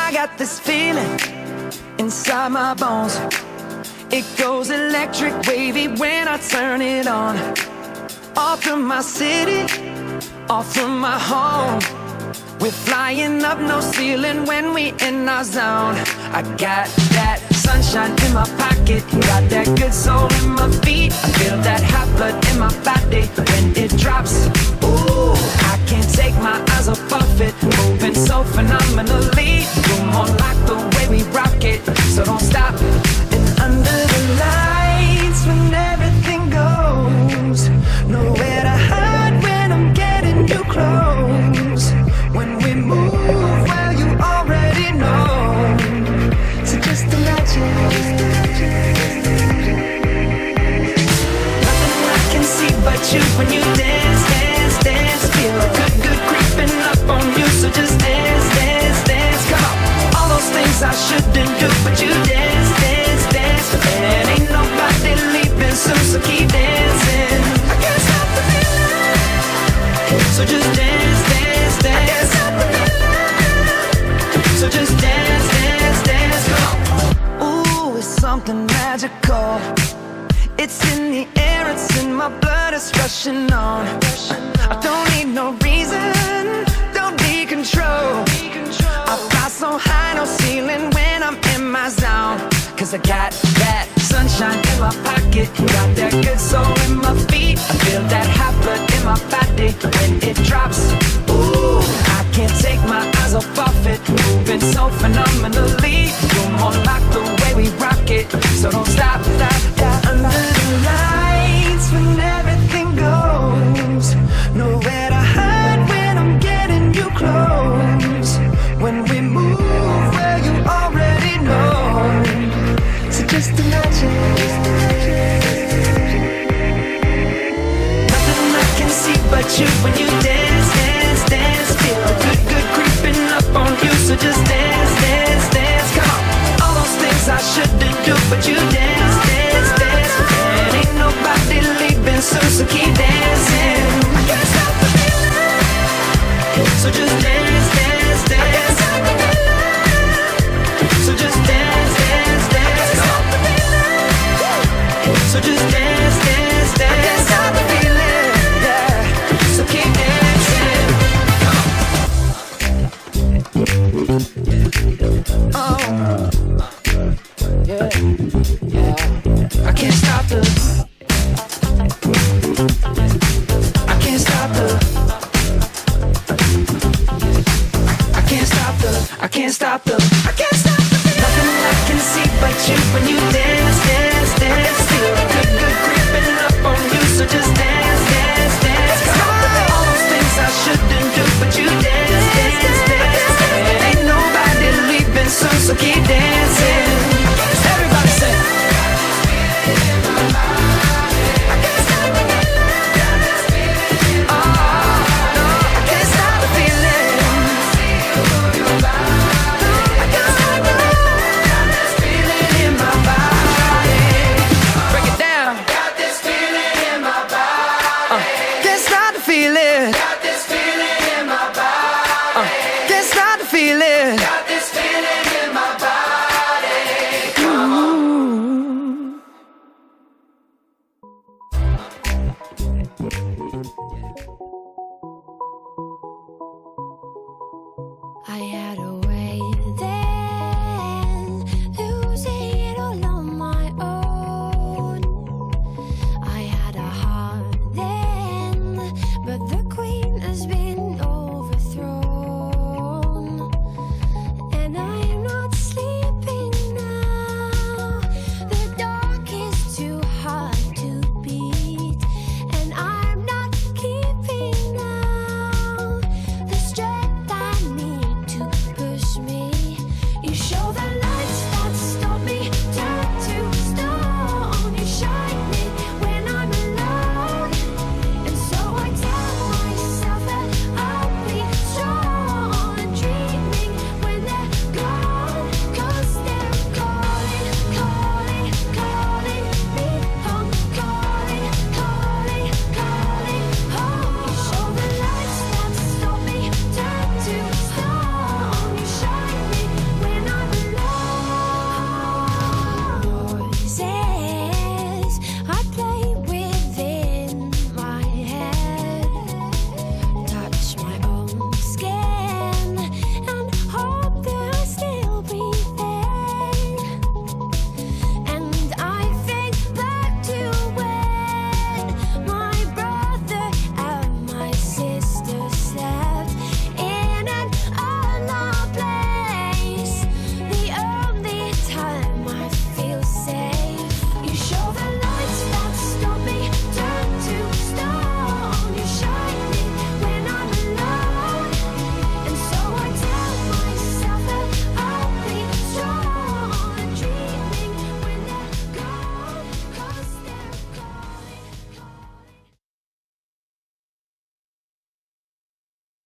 I got this feeling inside my bones. It goes electric wavy when I turn it on. Off from my city, off from my home. We're flying up, no ceiling when we in our zone. I got that sunshine in my pocket, got that good soul in my feet. I feel that hot blood in my body when it drops. Ooh, I can't take my eyes off it, moving so phenomenally. You're more like the way we rock it, so don't stop. And under the lights when everything goes, nowhere to hide when I'm getting you close. When we move, well, you already know. So just imagine. Nothing I can see but you when you dance, dance, dance. Feel good, good creeping up on you. So just dance, dance, dance. Come on. All those things I shouldn't do, but you dance, dance, dance. And ain't nobody leaving soon, so keep dancing. I can't stop the feeling. So just dance, dance, dance. So just dance, dance, dance, come on. Ooh, it's something magical. It's in the air, it's in my blood, it's rushing on. I don't need no reason, don't need control. I fly so high, no ceiling when I'm in my zone. Cause I got that sunshine in my pocket, got that good soul in my feet. I feel that hot blood in my body when it drops. Ooh, I can't take my eyes off it, moving so phenomenally. You're more like the way we rock it, so don't stop, stop, stop. Under the lights when everything goes, nowhere to hide when I'm getting you close. When we move, well, you already know. So just imagine. Nothing I can see but you when you dance, dance, dance. Feel good, good creeping up on you. So just dance, dance, dance. Come on. All those things I shouldn't do, but you dance, dance, dance. And ain't nobody leaving soon, so keep dancing. I can't stop the feeling. So just dance, dance, dance. I can't stop the feeling. So just dance, dance, dance. Come on. So just dance, dance, dance. I can't stop the feeling, yeah. So keep dancing. Oh, yeah, yeah. I can't stop the. I can't stop the. I can't stop the. I can't stop the. I can't stop the. Nothing I can see but you when you dance, dance, dance. Feel good, good creeping up on you. So just dance, dance, dance. Come on. All those things I shouldn't do, but you dance, dance, dance. And ain't nobody leaving soon, so keep dancing. Everybody say. I can't stop the feeling. Oh, no, I can't stop the feeling. I can't stop the feeling in my body. Break it down. Got this feeling in my body. Can't stop the feeling. Got this feeling in my body. Can't stop the feeling. Got this feeling in my body. Come on. I had a